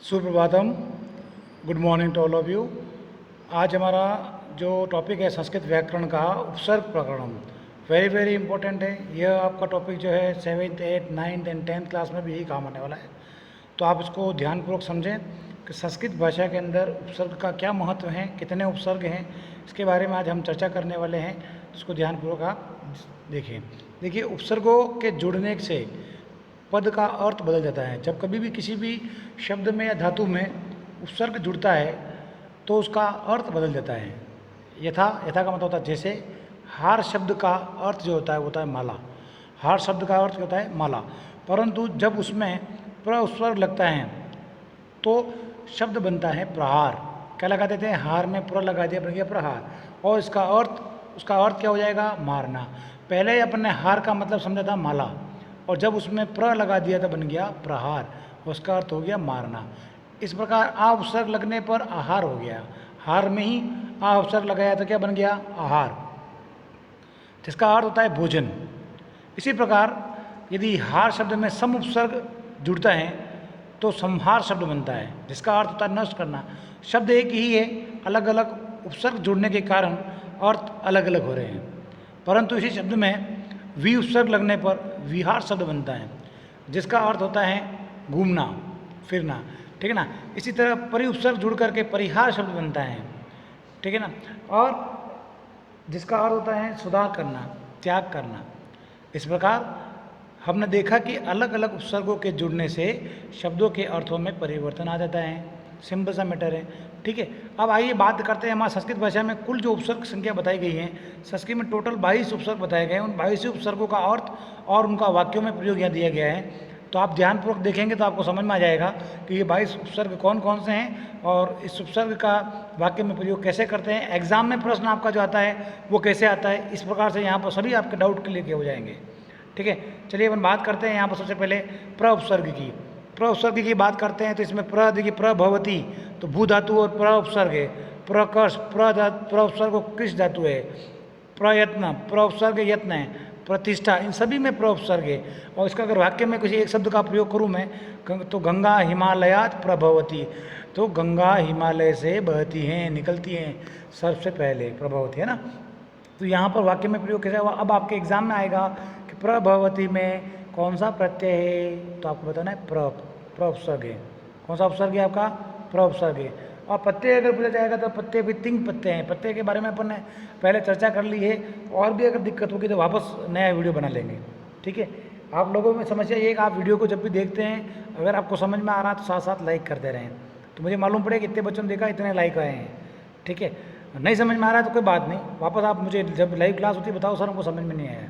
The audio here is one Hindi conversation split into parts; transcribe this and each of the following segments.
Suprabhatam, good morning to all of you. आज हमारा जो टॉपिक है संस्कृत व्याकरण का उपसर्ग प्रकरण, वेरी वेरी इंपॉर्टेंट है। यह आपका टॉपिक जो है 7th, 8th, 9th and 10th class में भी यही काम आने वाला है। तो आप इसको ध्यानपूर्वक समझें कि संस्कृत भाषा के अंदर उपसर्ग का क्या महत्व है, कितने उपसर्ग हैं, इसके बारे में आज हम चर्चा करने वाले हैं। इसको ध्यानपूर्वक आप देखें। देखिए, उपसर्गों के जुड़ने से पद का अर्थ बदल जाता है। जब कभी भी किसी भी शब्द में या धातु में उपसर्ग जुड़ता है तो उसका अर्थ बदल जाता है। यथा यथा का मतलब होता है जैसे। हार शब्द का अर्थ जो होता है वो होता है माला। हार शब्द का अर्थ होता है माला, परंतु जब उसमें प्र उपसर्ग लगता है तो शब्द बनता है प्रहार। क्या लगा देते हैं? हार में प्र लगा दिया, बन गया प्रहार। और उसका अर्थ क्या हो जाएगा? मारना। पहले अपन ने हार का मतलब समझा था माला, और जब उसमें प्र लगा दिया तो बन गया प्रहार, उसका अर्थ हो गया मारना। इस प्रकार आ उपसर्ग लगने पर आहार हो गया। हार में ही आ उपसर्ग लगाया तो क्या बन गया? आहार, जिसका अर्थ होता है भोजन। इसी प्रकार यदि हार शब्द में सम उपसर्ग जुड़ता है तो संहार शब्द बनता है, जिसका अर्थ होता है नष्ट करना। शब्द एक ही है, अलग अलग उपसर्ग जुड़ने के कारण अर्थ अलग अलग हो रहे हैं, परंतु इसी शब्द में वी उपसर्ग लगने पर विहार शब्द बनता है, जिसका अर्थ होता है घूमना फिरना। ठीक है ना। इसी तरह परि उपसर्ग जुड़ करके परिहार शब्द बनता है। ठीक है ना। और जिसका अर्थ होता है सुधार करना, त्याग करना। इस प्रकार हमने देखा कि अलग अलग उपसर्गों के जुड़ने से शब्दों के अर्थों में परिवर्तन आ जाता है। सिंपल सा मैटर है। ठीक है। अब आइए बात करते हैं हमारी संस्कृत भाषा में कुल जो उपसर्ग संख्या बताई गई है। संस्कृत में टोटल 22 उपसर्ग बताए गए हैं। उन 22 उपसर्गों का अर्थ और उनका वाक्यों में प्रयोग यहाँ दिया गया है। तो आप ध्यानपूर्वक देखेंगे तो आपको समझ में आ जाएगा कि ये 22 उपसर्ग कौन कौन से हैं और इस उपसर्ग का वाक्य में प्रयोग कैसे करते हैं। एग्जाम में प्रश्न आपका जो आता है वो कैसे आता है, इस प्रकार से यहाँ पर सभी आपके डाउट क्लियर हो जाएंगे। ठीक है। चलिए अपन बात करते हैं यहाँ पर सबसे पहले प्र उपसर्ग की। प्र उपसर्ग की बात करते हैं तो इसमें प्र देखिए, प्रभवती तो भू धातु और प्र उपसर्ग है। प्रकर्ष प्र उपसर्ग कृष धातु है। प्रयत्न प्र उपसर्ग यत्न है। प्रतिष्ठा, इन सभी में प्र उपसर्ग है। और इसका अगर वाक्य में किसी एक शब्द का प्रयोग करूँ मैं तो गंगा हिमालयात प्रभवती, तो गंगा हिमालय से बहती हैं, निकलती हैं सबसे पहले, प्रभवती है ना। तो यहाँ पर वाक्य में प्रयोग कैसे हुआ? अब आपके एग्जाम में आएगा कि प्रभवती में कौन सा प्रत्यय है, तो आपको बताना है प्र उपसर्ग है। कौन सा उपसर्ग है आपका? प्र उपसर्ग है। और प्रत्यय अगर पूछा जाएगा तो प्रत्यय भी 3 प्रत्यय हैं। प्रत्यय के बारे में अपन ने पहले चर्चा कर ली है, और भी अगर दिक्कत होगी तो वापस नया वीडियो बना लेंगे। ठीक है। आप लोगों में समस्या ये है कि आप वीडियो को जब भी देखते हैं, अगर आपको समझ में आ रहा है तो साथ साथ लाइक करते रहें, तो मुझे मालूम पड़ेगा कितने बच्चों ने देखा, इतने लाइक आए हैं। ठीक है। नहीं समझ में आ रहा है तो कोई बात नहीं, वापस आप मुझे जब लाइव क्लास होती है बताओ सर हमको समझ में नहीं आया।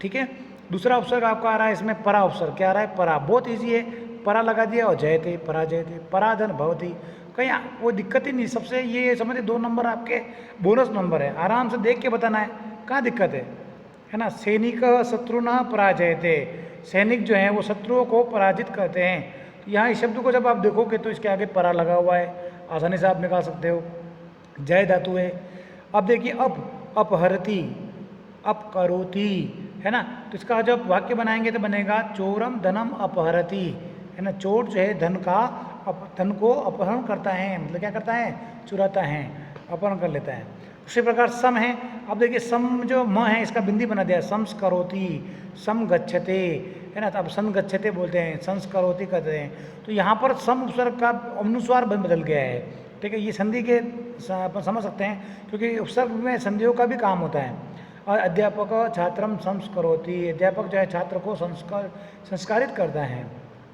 ठीक है। दूसरा उपसर्ग आपका आ रहा है इसमें परा उपसर्ग। क्या आ रहा है? परा। बहुत ईजी है, परा लगा दिया और जयते पराजयते, पराधन भवती, कहीं कोई दिक्कत ही नहीं। सबसे ये समझे 2 नंबर आपके बोनस नंबर है, आराम से देख के बताना है, कहाँ दिक्कत है ना। सैनिक शत्रु न पराजयते, सैनिक जो हैं वो शत्रुओं को पराजित करते हैं। तो यहाँ इस शब्द को जब आप देखोगे तो इसके आगे परा लगा हुआ है, आसानी से आप निकाल सकते हो। जय धातु है। अब देखिए अपहरती, अपकरोती, है ना। तो इसका जब वाक्य बनाएंगे तो बनेगा चोरम धनम अपहरती, है ना। चोर जो है धन को अपहरण करता है, मतलब क्या करता है? चुराता है, अपहरण कर लेता है। उसी प्रकार सम है। अब देखिए सम जो म है इसका बिंदी बना दिया, संस्करोति, सम गच्छते, है ना। तो अब सम गच्छते बोलते हैं, संस्करोति कहते हैं। तो यहाँ पर सम उपसर्ग का अनुस्वार बदल गया है। ठीक है। ये संधि के अपन समझ सकते हैं, क्योंकि उपसर्ग में संधियों का भी काम होता है। और अध्यापक छात्रम संस्करोति, अध्यापक जो है छात्र को संस्कारित करता है।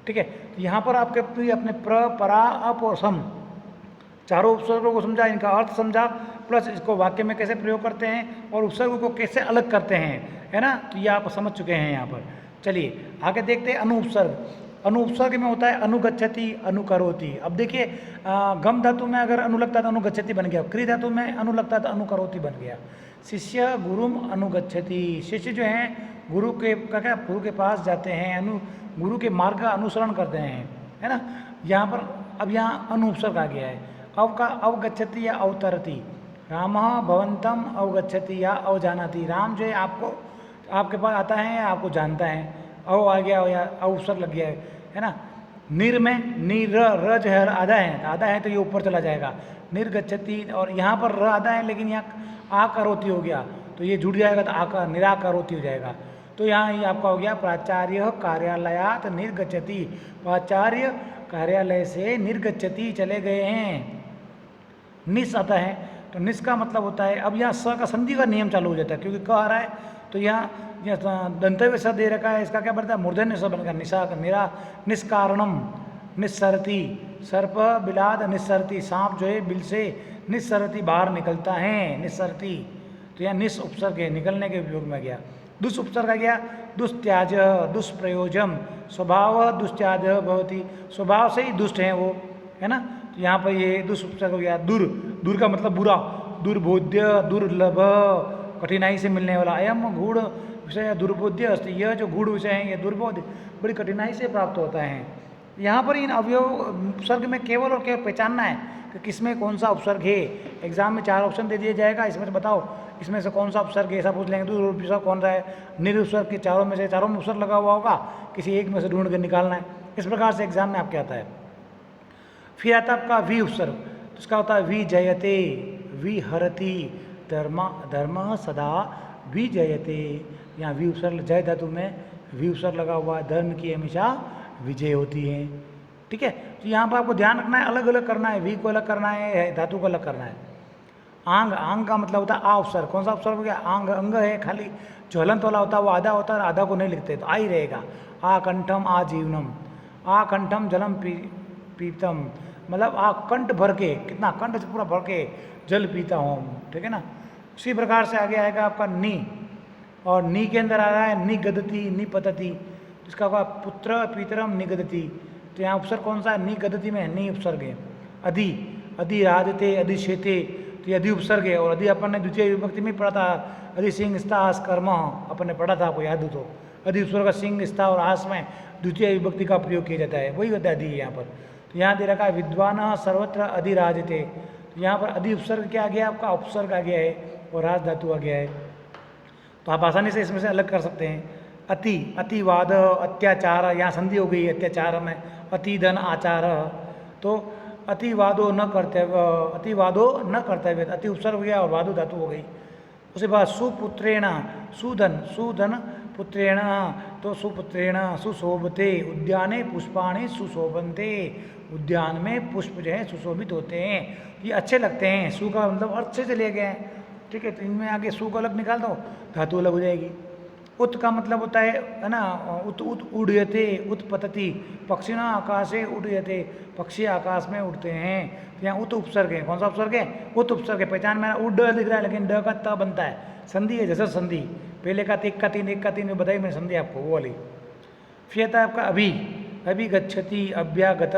ठीक है। तो यहाँ पर आपके अपने प्र, परा, अप और सम चारों उपसर्गों को समझा, इनका अर्थ समझा, प्लस इसको वाक्य में कैसे प्रयोग करते हैं और उपसर्गों को कैसे अलग करते हैं, है ना। तो ये आप समझ चुके हैं यहाँ पर। चलिए आगे देखते हैं अनुपसर्ग। अनुपसर्ग में होता है अनुगच्छति, अनुकरोति। अब देखिए गम धातु में अगर अनु लगता है तो अनुगच्छति बन गया, क्री धातु में अनु लगता है तो अनुकरोति बन गया। शिष्य गुरुम अनुगच्छति, शिष्य जो हैं गुरु के पास जाते हैं, गुरु के मार्ग का अनुसरण करते हैं, है ना। यहाँ पर अब यहाँ अनुपसर्ग आ गया है। अवगच्छति या अवतरति, राम भवंतम अवगच्छति या अवजानाति, राम जो है आपके पास आता है या आपको जानता है। अव आ गया या अवसर लग गया है ना। निर में नीर र जो है आधा है तो ये ऊपर चला जाएगा, निर्गच्छति। और यहाँ पर र आधा है लेकिन यहाँ आकरोति हो गया तो ये जुड़ जाएगा तो आकार निराकरोति हो जाएगा। तो यहाँ ये आपका हो गया प्राचार्य कार्यालयात निर्गच्छति, प्राचार्य कार्यालय से निर्गच्छति चले गए हैं। निस आता है तो निस का मतलब होता है, अब यहाँ स का संधि का नियम चालू हो जाता है क्योंकि क आ रहा है तो यहाँ दंतव्य स दे रखा है, इसका क्या बनता है मूर्धन्य स बनेगा, निशा निरा निष्कारणम निस्सरती, सर्प बिलाद निस्सरती, सांप जो है बिल से निस्सरती बाहर निकलता है, निस्सरती। तो यहाँ निस उपसर्ग है, निकलने के उपयोग में गया। दुष् उपसर्ग आ गया, दुष्त्याज दुष्प्रयोजम, स्वभाव दुष्त्याज भवती, स्वभाव से ही दुष्ट हैं वो, है ना। तो यहाँ पर ये दुष् उपसर्ग हो गया। दूर, दूर का मतलब बुरा, दुर्बोध्य दुर्लभ, कठिनाई से मिलने वाला। अयम गूढ़ विषय दुर्बोध्य अस्ति, यह जो गूढ़ विषय है ये दुर्बोध बड़ी कठिनाई से प्राप्त होता है। यहाँ पर इन अवयव उपसर्ग में केवल और केवल पहचानना है कि किसमें कौन सा उपसर्ग है। एग्जाम में 4 ऑप्शन दे दिया जाएगा, इसमें से बताओ इसमें से कौन सा उपसर्ग है, ऐसा पूछ लेंगे। दूर उपसर्ग कौन सा है, निरुपसर्ग के चारों में से, चारों में उपसर्ग लगा हुआ होगा, किसी एक में से ढूंढ के निकालना है। इस प्रकार से एग्जाम में आपके आता है। फिर आता है आपका वी उपसर्ग, तो इसका होता है वी जयते, वी हरति, धर्म सदा वी जयते। यहाँ वी उपसर्ग जय धातु में वी उपसर्ग लगा हुआ है, धर्म की हमेशा विजय होती है। ठीक है, तो यहाँ पर आपको ध्यान रखना है, अलग अलग करना है, वी को अलग करना है, धातु को अलग करना है। आंग, आंग का मतलब होता है आ उपसर्ग, कौन सा उपसर्ग हो गया, आंग, अंग है, खाली जो हलंत वाला होता है वो आधा होता है, आधा को नहीं लिखते तो आ ही रहेगा। आ कंठम आ जीवनम, आ कंठम जलम पीतम, मतलब आ कंठ भर के, कितना कंठ से पूरा भर के जल पीता हूँ, ठीक है ना। उसी प्रकार से आगे आएगा आपका नी, और नी के अंदर आ रहा है निगदति निपतति, इसका होगा पुत्र पितरम निगदति। तो यहाँ उपसर्ग कौन सा है, निगदति में नी उपसर्ग है। अधि, अधिराधते अधिशेते, तो ये अधि उपसर्ग है। और अधि अपन ने द्वितीय विभक्ति में पढ़ा था, अधि सिंह स्था आस कर्म, अपन ने पढ़ा था, आपको याद हो तो। अधि उपसर्ग सिंह स्था और आस में द्वितीय विभक्ति का प्रयोग किया जाता है, वही होता है अधि यहाँ पर। तो यहाँ दे रखा है विद्वान सर्वत्र अधिराजते, तो यहाँ पर अधि उपसर्ग क्या आ गया आपका, उपसर्ग आ गया है और राज धातु आ गया है। तो आप आसानी से इसमें से अलग कर सकते हैं। अति, अतिवाद अत्याचार, यहाँ संधि हो गई अत्याचार में, अति धन आचार, तो अतिवादो न कर्तव्य, अतिवादो न कर्तव्य, अति उपसर्ग हो गया और वादो धातु हो गई। उसके बाद सुपुत्रेण, सुधन, सुधन पुत्रेण, तो सुपुत्रेण सुशोभते, उद्याने पुष्पाणि सुशोभन्ते, उद्यान में पुष्प जो है सुशोभित होते हैं, ये अच्छे लगते हैं। सु का मतलब अर्थ से चले गए हैं, ठीक है। तो इनमें आगे सु को अलग निकाल दो, धातु अलग हो जाएगी। उत का मतलब होता है ना, उत उत उड़यते उत्पतति, पक्षिणा आकाशे उड़यते, पक्षी आकाश में उड़ते हैं। तो यहाँ उत उपसर्ग है, कौन सा उपसर्ग है, उत उपसर्ग है। पहचान में उड लिख रहा है लेकिन ड का त बनता है, संधि है जैसे संधि, पहले का एक का तीन में बताई मैंने संधि आपको, वो वाली। फिर आता है आपका अभी, अभी गच्छति अभ्यागत,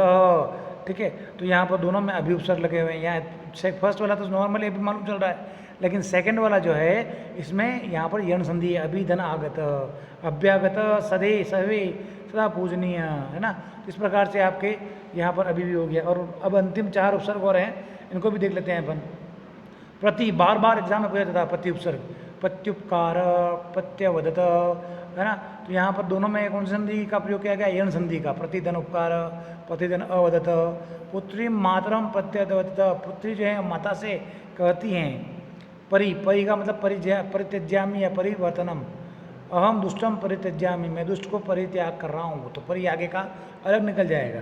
ठीक है। तो यहाँ पर दोनों में अभी उपसर्ग लगे हुए हैं। यहाँ फर्स्ट वाला तो नॉर्मली अभी मालूम चल रहा है, लेकिन सेकंड वाला जो है इसमें यहाँ पर यण संधि है, अभी धन आगत, अभ्यागत सदे सवे सदा पूजनीय, है ना। इस प्रकार से आपके यहाँ पर अभी भी हो गया। और अब अंतिम 4 उपसर्ग और हैं, इनको भी देख लेते हैं अपन। प्रति, बार बार एग्जाम में पूछा जाता है प्रति उपसर्ग, प्रत्युपकार, प्रत्यवदत, है ना। तो यहाँ पर दोनों में कौन सी संधि का प्रयोग किया गया, यण संधि का। प्रतिधन उपकार, प्रतिधन अवदत, पुत्री मातरम प्रत्यवदत, पुत्री जो है माता से कहती हैं। परि, परि का मतलब परित्यज्यामी या परिवर्तनम, अहम दुष्टम परित्यज्यामी, मैं दुष्ट को परित्याग कर रहा हूँ, तो परि आगे का अलग निकल जाएगा।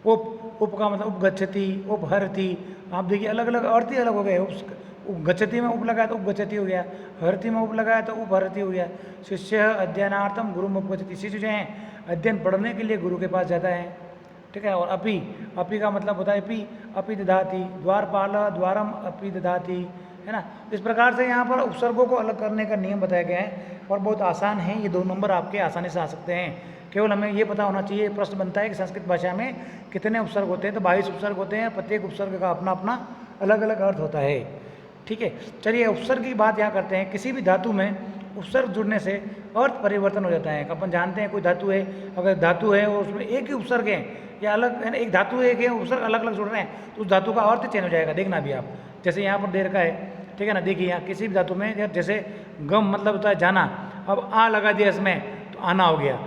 उप, उप का मतलब उपगच्छति, उपहरति, आप देखिए अलग अलग अर्थ ही अलग हो गए। गच्छति में उप लगाया तो उपगच्छति हो गया, हरति में उप लगाया तो उपहरति हो गया। शिष्य अध्ययनार्थम गुरु उपगच्छति, शिष्य जो है अध्ययन पढ़ने के लिए गुरु के पास जाता है, ठीक है। और अपि, अपि का मतलब होता है अपि, अपि दधाति, द्वारपाल द्वारम अपि दधाति, है ना। इस प्रकार से यहाँ पर उपसर्गों को अलग करने का नियम बताया गया है और बहुत आसान है। ये 2 नंबर आपके आसानी से आ सकते हैं। केवल हमें ये पता होना चाहिए, प्रश्न बनता है कि संस्कृत भाषा में कितने उपसर्ग होते हैं, तो 22 उपसर्ग होते हैं, प्रत्येक उपसर्ग का अपना अपना अलग अलग अर्थ होता है, ठीक है। चलिए उपसर्ग की बात यहाँ करते हैं। किसी भी धातु में उपसर्ग जुड़ने से अर्थ परिवर्तन हो जाता है। अपन जानते हैं कोई धातु है, अगर धातु है और उसमें एक ही उपसर्ग है या अलग है, एक धातु एक है, उपसर्ग अलग अलग जुड़ रहे हैं, तो उस धातु का अर्थ चेंज हो जाएगा। देखना भी आप, जैसे यहाँ पर दे रखा है, ठीक है ना। देखिए यहाँ किसी भी धातु में जैसे गम मतलब होता है जाना, अब आ लगा दिया इसमें तो आना हो गया।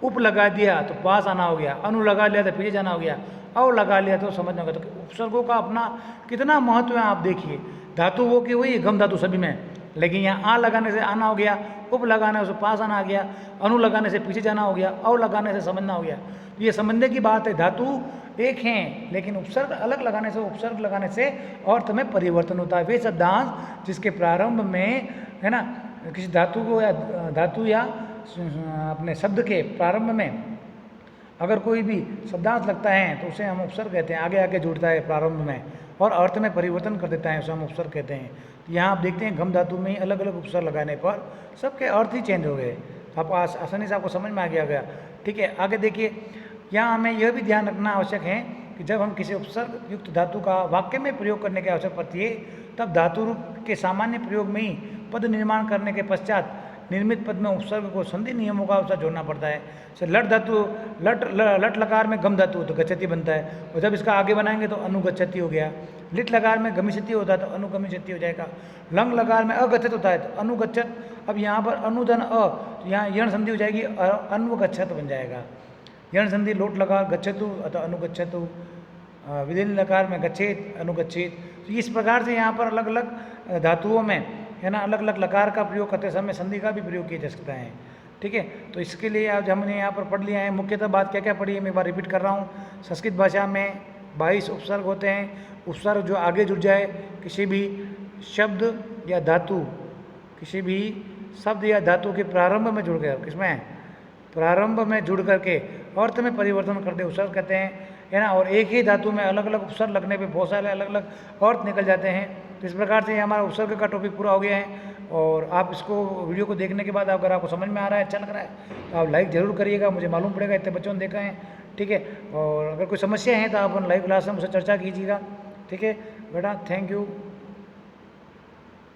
उप लगा दिया तो पास आना हो गया, अनु लगा लिया तो पीछे जाना हो गया, अव लगा लिया तो समझना होगा। तो उपसर्गों का अपना कितना महत्व है आप देखिए। धातु वो की वही गम धातु सभी में, लेकिन यहाँ आ लगाने से आना हो गया, उप लगाने से पास आना आ गया, अनु लगाने से पीछे जाना हो गया, अव लगाने से समझना हो गया। ये समझने की बात है। धातु एक हैं लेकिन उपसर्ग अलग लगाने से, उपसर्ग लगाने से अर्थ में परिवर्तन होता है। वे शब्दांश जिसके प्रारंभ में है ना किसी धातु या अपने शब्द के प्रारंभ में अगर कोई भी शब्दांश लगता है तो उसे हम उपसर्ग कहते हैं। आगे आगे जुड़ता है प्रारंभ में और अर्थ में परिवर्तन कर देता है, उसे हम उपसर्ग कहते हैं। तो यहाँ आप देखते हैं गम धातु में अलग अलग उपसर्ग लगाने पर सबके अर्थ ही चेंज हो गए। आप आसानी से आपको समझ में आ गया। ठीक है, आगे देखिए। यहाँ हमें यह भी ध्यान रखना आवश्यक है कि जब हम किसी उपसर्ग युक्त धातु का वाक्य में प्रयोग करने की आवश्यकता पड़ती है तब धातु रूप के सामान्य प्रयोग में ही पद निर्माण करने के पश्चात निर्मित पद में उपसर्ग को संधि नियमों का अनुसार जोड़ना पड़ता है। जैसे लट धातु, लट लकार में गम धातु तो गच्छति बनता है, और जब इसका आगे बनाएंगे तो अनुगच्छति हो गया। लिट लकार में गमिष्यति होता है तो अनुगमिष्यति हो जाएगा। लंग लकार में अगच्छत होता है तो अनुगच्छत। अब यहाँ पर अनुधन तो यहाँ यण संधि हो जाएगी, अनुगच्छत बन जाएगा। यण संधि लोट लकार गच्छतु अथवा अनुगच्छतु, विधिन लकार में गच्छेत अनुगच्छेत। तो इस प्रकार से यहाँ पर अलग अलग धातुओं में है ना अलग अलग लकार का प्रयोग करते समय संधि का भी प्रयोग किया जा सकता है। ठीक है, तो इसके लिए आज हमने यहाँ पर पढ़ लिया है। मुख्यतः बात क्या क्या पढ़ी है मैं एक बार रिपीट कर रहा हूँ। संस्कृत भाषा में 22 उपसर्ग होते हैं। उपसर्ग जो आगे जुड़ जाए किसी भी शब्द या धातु, किसी भी शब्द या धातु के प्रारंभ में जुड़ गया, किसमें प्रारंभ में जुड़ करके अर्थ में परिवर्तन करते उपसर्ग कहते हैं, है ना। और एक ही धातु में अलग अलग उपसर्ग लगने पे बहुत सारे अलग अलग अर्थ निकल जाते हैं। तो इस प्रकार से हमारा उपसर्ग का टॉपिक पूरा हो गया है। और आप इसको वीडियो को देखने के बाद अगर आपको समझ में आ रहा है, अच्छा लग रहा है तो आप लाइक ज़रूर करिएगा, मुझे मालूम पड़ेगा इतने बच्चों ने देखा है। ठीक है, और अगर कोई समस्या है तो आप लाइव क्लास में मुझसे चर्चा कीजिएगा। ठीक है बेटा, थैंक यू।